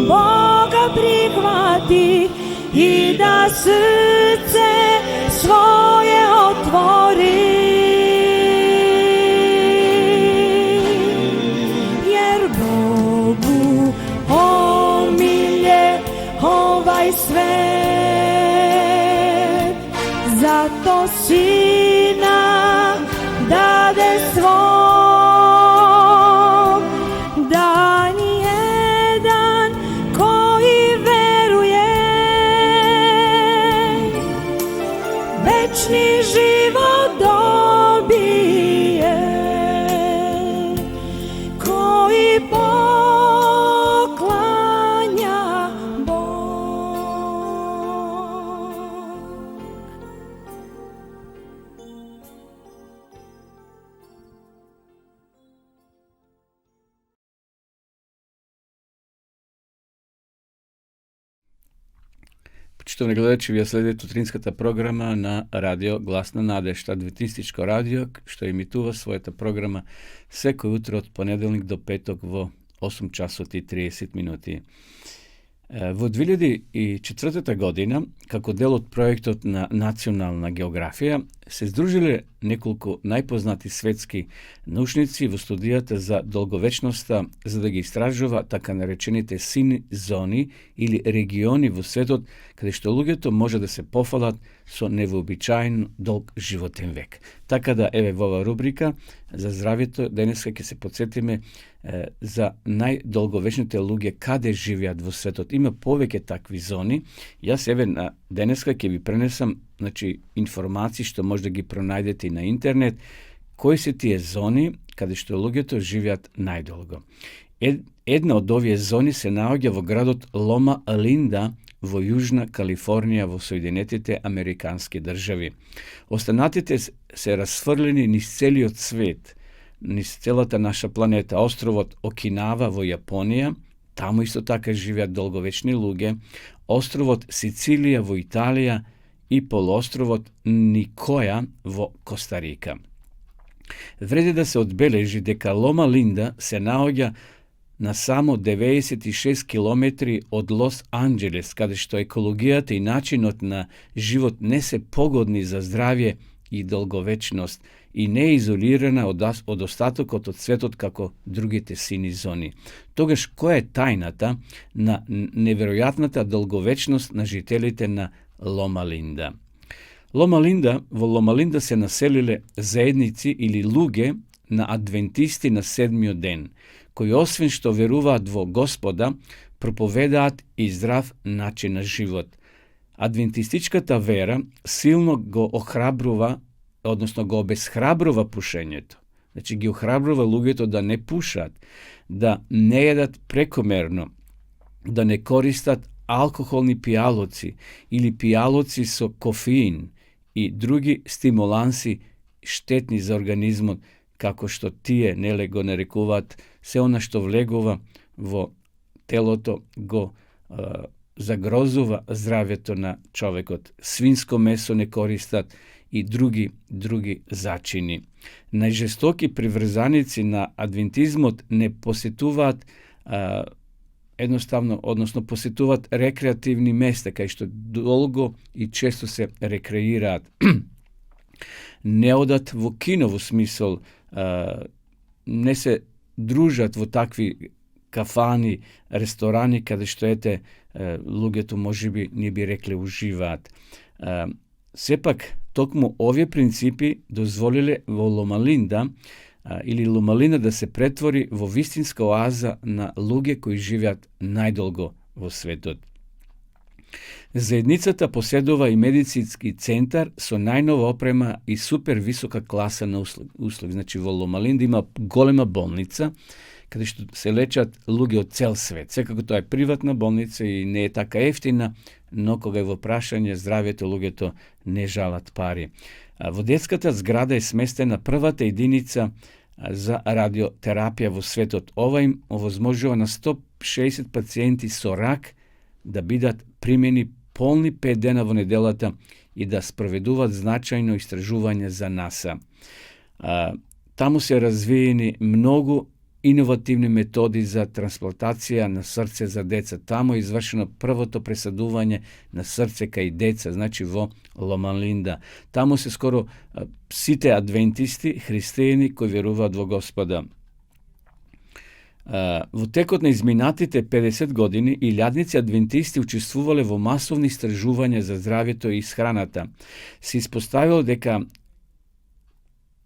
Boga prihvati i da srce svoje otvori. Jer Bogu omilje ovaj svet, zato Sina dade svog, da nijedan koji veruje večni život dobije, koji poklanja Bogu. Штовни гледачи, вие следите утринската програма на Радио Гласна надежда, адвентистичко радио, што емитува својата програма секој утро од понеделник до петок во 8 часот и 30 минути. Во 2004 година, како дел од проектот на Национална географија, се здружиле неколку најпознати светски научници во студијата за долговечноста, за да ги истражува така наречените сини зони или региони во светот, каде што луѓето може да се пофалат со невообичаен долг животен век. Така да, еве во оваа рубрика за здравјето, денеска ќе се подсетиме за најдолговечните луѓе каде живеат во светот. Има повеќе такви зони. Јас еве денеска ќе ви пренесам информации што може да ги пронајдете и на интернет, кои се тие зони каде што луѓето живеат најдолго. Една од овие зони се наоѓа во градот Лома Линда во Јужна Калифорнија во Соединетите Американски држави. Останатите се расфрлени низ целиот свет, низ целата наша планета. Островот Окинава во Јапонија, таму исто така живеат долговечни луѓе, островот Сицилија во Италија и полуостровот Никоја во Костарика. Вреди да се одбележи дека Лома Линда се наоѓа на само 96 километри од Лос Анџелес, каде што екологијата и начинот на живот не се погодни за здравје и долговечност и не е изолирана од остатокот од светот како другите сини зони. Тогаш, која е тајната на неверојатната долговечност на жителите на Лома Линда? Во Лома Линда се населиле заедници или луѓе на адвентисти на седмиот ден, кои освен што веруваат во Господа, проповедаат и здрав начин на живот. Адвентистичката вера силно го охрабрува, односно го обесхрабрува пушењето. Значи ги охрабрува луѓето да не пушат, да не едат прекомерно, да не користат алкохолни пијалоци или пијалоци со кофеин и други стимуланси штетни за организмот, како што тие неле го нарекуваат се она што влегува во телото го загрозува здравјето на човекот. Свинско месо не користат и други зачини. Најжестоки приврзаници на адвентизмот не посетуваат едноставно, односно посетуваат рекреативни места, кај што долго и често се рекреираат. Не одат во кино, во смисол, не се дружат во такви кафани, ресторани, каде што луѓето можеби не би рекле уживаат. Сепак, токму овие принципи дозволиле во Лома Линда или Лома Линда да се претвори во вистинска оаза на луѓе кои живеат најдолго во светот. Заедницата поседува и медицински центар со најнова опрема и супер висока класа на услуги. Значи во Лома Линда има голема болница, каде што се лечат луѓе од цел свет. Секако тоа е приватна болница и не е така ефтина, но кога е во прашање здравјето, луѓето не жалат пари. Во детската зграда е сместена првата единица за радиотерапија во светот. Ова им овозможува на 160 пациенти со рак да бидат примени полни 5 дена во неделата и да спроведуваат значајно истражување за НАСА. Таму се развиени многу иновативни методи за трансплантација на срце за деца. Таму е извршено првото пресадување на срце кај деца, значи во Лома Линда. Таму се скоро сите адвентисти, христијани кои веруваат во Господа. Во текот на изминатите 50 години илјадници адвентисти учествувале во масовни истражувања за здравјето и исхраната. Се испоставило дека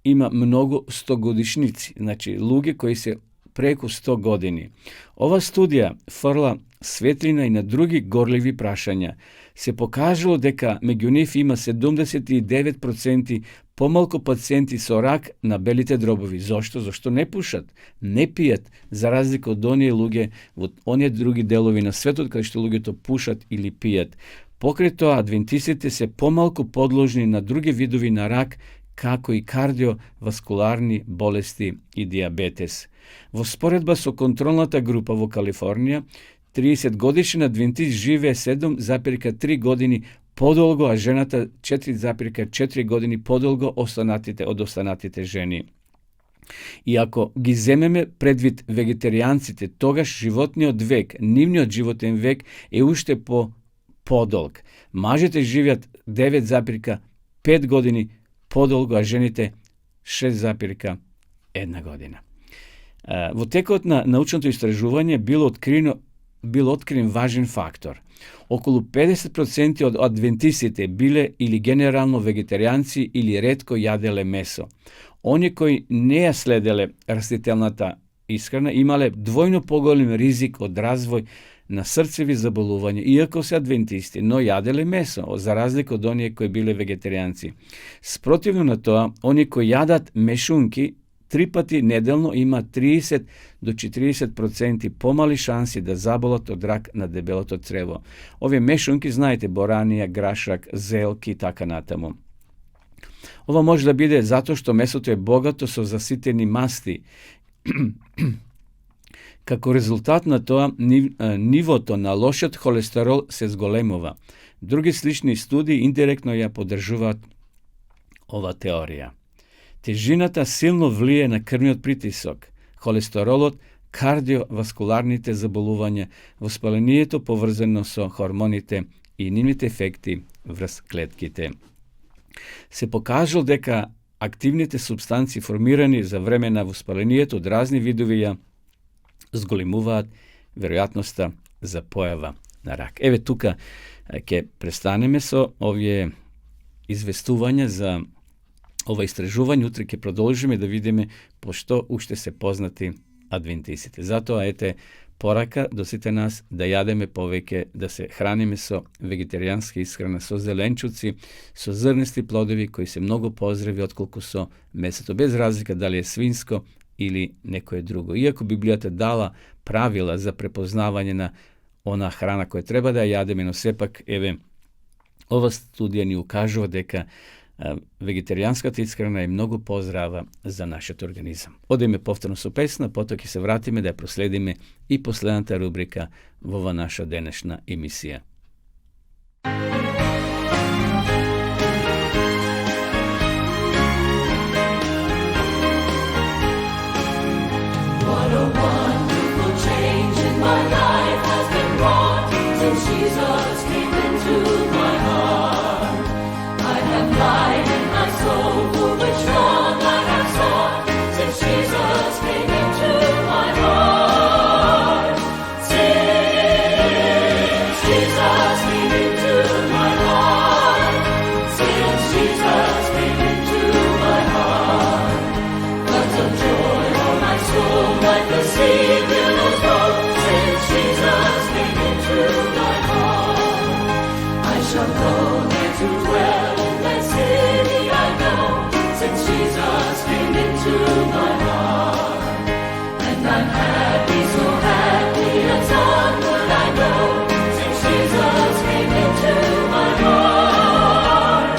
има многу 100-годишници, значи луѓе кои се преку 100 години. Ова студија фрла светлина и на други горливи прашања. Се покажало дека меѓу нив има 79% помалку пациенти со рак на белите дробови. Зошто? Зошто не пушат, не пијат, за разлика од оние луѓе во оние други делови на светот каде што луѓето пушат или пијат. Покрај тоа, адвентистите се помалку подложни на други видови на рак, како и кардиоваскуларни болести и диабетес. Во споредба со контролната група во Калифорнија, 30-годишен адвентист живее 7,3 години подолго, а жената 4,4 години подолго од останатите жени. И ако ги земеме предвид вегетаријанците, тогаш животниот век, нивниот животен век е уште подолг. Мажите живеат 9,5 години подолго, а жените 6,1 година. Во текот на научното истражување бил открин важен фактор. Околу 50% од адвентистите биле или генерално вегетаријанци или ретко јаделе месо. Они кои не ја следеле растителната исхрана имале двојно поголем ризик од развој на срцеви заболувања, иако се адвентисти, но јаделе месо, за разлика од оние кои биле вегетаријанци. Спротивно на тоа, они кои јадат мешунки 3 пати неделно има 30 до 40% помали шанси да заболат од рак на дебелото црево. Овие мешунки, знаете, боранија, грашак, зелки и така натаму. Ова може да биде затоа што месото е богато со заситени масти. Како резултат на тоа, нивото на лошиот холестерол се зголемува. Други слични студии индиректно ја поддржуваат ова теорија. Тежината силно влие на крвниот притисок, холестеролот, кардиоваскуларните заболувања, воспалението поврзано со хормоните и нивните ефекти врз клетките. Се покажал дека активните субстанции формирани за време на воспалението од разни видови ја зголемуваат веројатноста за појава на рак. Еве тука ќе престанеме со овие известувања за ова истражување. Утре ќе продолжиме да видиме пошто уште се познати адвентистите. Затоа ете порака до сите нас да јадеме повеќе, да се храниме со вегетаријанска исхрана, со зеленчуци, со зрнести плодови кои се многу поздрави отколку со месото, без разлика дали е свинско или некое друго. Иако Библијата дала правила за препознавање на она храна која треба да ја јадеме, но сепак, еве, ова студија ни укажува дека вегетаријанската исхрана е многу поздрава за нашиот организам. Одеме повторно со песна, потоа ќе се вратиме да ја проследиме и последната рубрика во ова наша денешна емисија. What a wonderful change in my life has been wrought since Jesus came into my heart. I have light in my soul for which long I have sought since Jesus came into my heart. Since Jesus came into my heart. Since Jesus came into my heart. Floods of joy on my soul like the sea billows roll. Since Jesus came into my heart. I shall go there to dwell in that city I know. Since Jesus came into my heart. And I'm happy, so happy, as onward I go. Since Jesus came into my heart.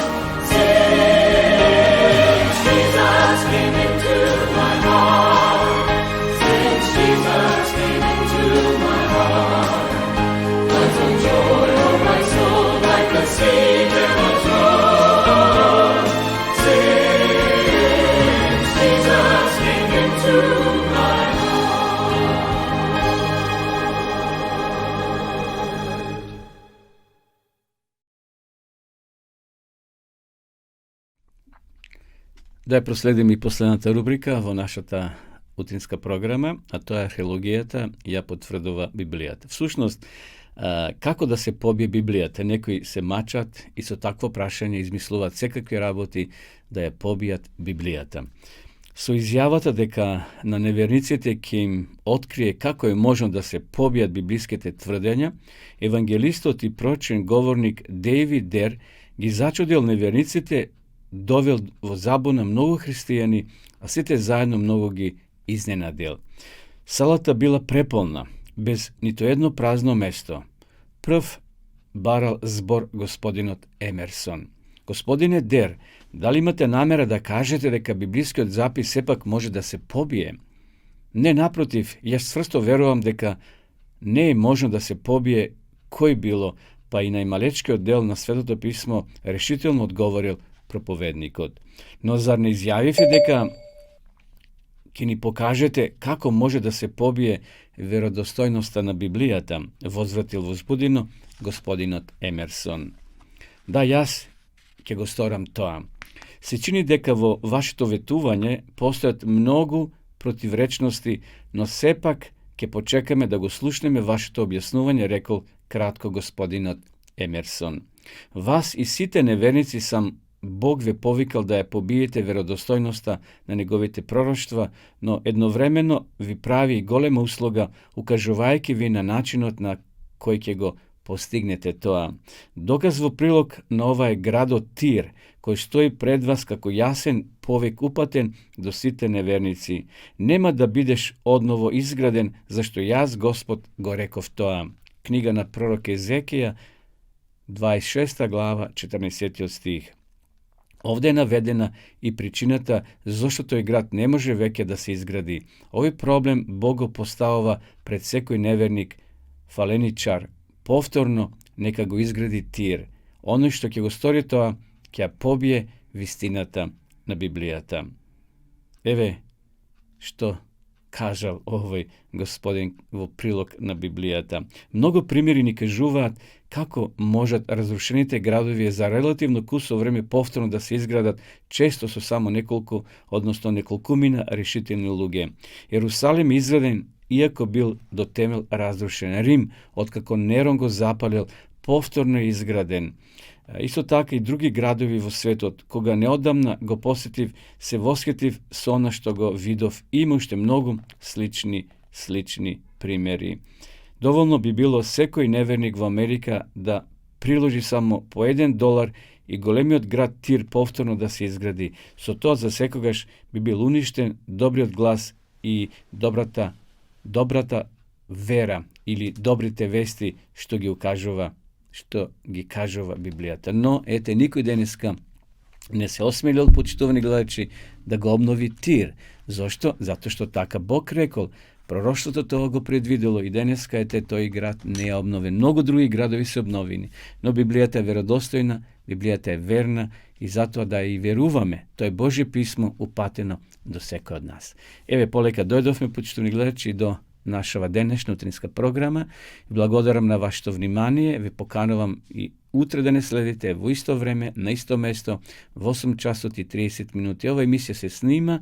Since Jesus came into my heart. Since Jesus came into my heart. Floods of joy on my soul like the sea billows roll. Since Jesus came into my heart. Да ја проследиме и последната рубрика во нашата утринска програма, а тоа е археологијата ја потврдува Библијата. Всушност, како да се побие Библијата? Некои се мачат и со такво прашање измислуваат секакви работи да ја побијат Библијата. Со изјавата дека на неверниците ќе им открие како е можно да се побијат библиските тврдења, евангелистот и пророчен говорник Дейвид Дер ги зачудил неверниците, довел во забуна многу христијани, а сите заедно многу ги изненадил. Салата била преполна, без нито едно празно место. Прв барал збор господинот Емерсон. Господине Дер, дали имате намера да кажете дека библискиот запис сепак може да се побие? Не, напротив, јас цврсто верувам дека не е можно да се побие кој било, па и најмалечкиот дел на Светото писмо решително одговорил проповедникот. Но зар не изјавивте дека ќе ни покажете како може да се побие веродостојноста на Библијата, возвратил возбудено господинот Емерсон. Да, јас ќе го сторам тоа. Се чини дека во вашето ветување постојат многу противречности, но сепак ќе почекаме да го слушнеме вашето објаснување, рекол кратко господинот Емерсон. Вас и сите неверници сам Бог ве повикал да ја побиете веродостојноста на неговите пророштва, но едновремено ви прави и голема услуга, укажувајќи ви на начинот на кој ќе го постигнете тоа. Доказ во прилог на ова е градот Тир, кој стои пред вас како јасен повик упатен до сите неверници. Нема да бидеш одново изграден, зашто јас Господ го реков тоа. Книга на пророк Езекија, 26 глава, 14 стих. Овде е наведена и причината зошто тој град не може веќе да се изгради. Овој проблем Бог го поставува пред секој неверник, фаленичар, повторно нека го изгради Тир. Оној што ќе го стори тоа, ќе ја побие вистината на Библијата. Еве што кажал овој господин во прилог на Библијата. Многу примери ни кажуваат како можат разрушените градови за релативно кусо време повторно да се изградат, често со само неколку, односно неколкумина решителни луѓе. Ерусалим изграден, иако бил до темел разрушен. Рим, откако Нерон го запалил, повторно е изграден. Исто така и други градови во светот. Кога неодамна го посетив, се восхитив со она што го видов. Има уште многу слични примери. Доволно би било секој неверник во Америка да приложи само по $1 и големиот град Тир повторно да се изгради. Со тоа за секогаш би бил уништен добриот глас и добрата вера или добрите вести што ги кажува Библијата. Но, ете, никој денеска не се осмелил, почитувани гледачи, да го обнови Тир. Зошто? Зато што така Бог рекол. Пророштвото тоа го предвидело и денеска, ете, тој град не е обновен. Многу други градови се обновени, но Библијата е веродостојна, Библијата е верна и затоа да и веруваме. Тоа е Божје писмо упатено до секој од нас. Еве, полека дојдовме, почитувани гледачи, до нашава денешна утринска програма. Благодарам на вашето внимание. Ве поканувам и утре да не следите во исто време, на исто место, во 8 часот и 30 минути. Ова емисија се снима.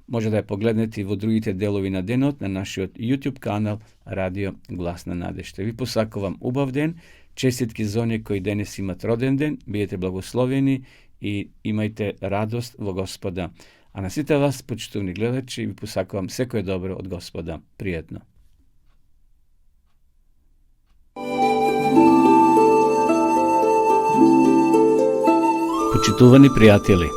Може да ја погледнете и во другите делови на денот на нашиот YouTube канал Радио Глас на надежта. Ви посакувам убав ден, честитки за оние кои денес имат роден ден, бидете благословени и имајте радост во Господа. А на сите вас, почитувани гледачи, ви посакувам секое добро од Господа. Пријатно. Почитувани пријатели,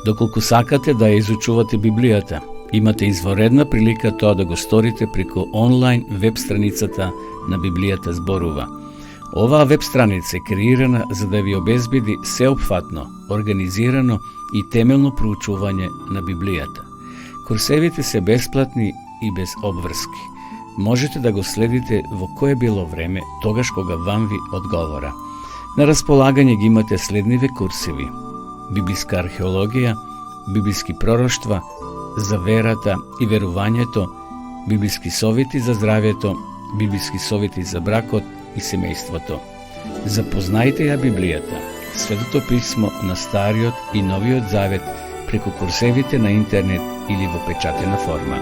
доколку сакате да ја изучувате Библијата, имате изворедна прилика тоа да го сторите преку онлайн веб страницата на Библијата зборува. Оваа веб страница е креирана за да ви обезбеди сеопфатно, организирано и темелно проучување на Библијата. Курсевите се бесплатни и без обврски. Можете да го следите во кое било време, тогаш кога вам ви одговора. На располагање ги имате следниве курсеви: библиска археологија, библиски пророштва, за верата и верувањето, библиски совети за здравјето, библиски совети за бракот и семејството. Запознајте ја Библијата, Светото писмо на Стариот и Новиот Завет преку курсевите на интернет или во печатена форма.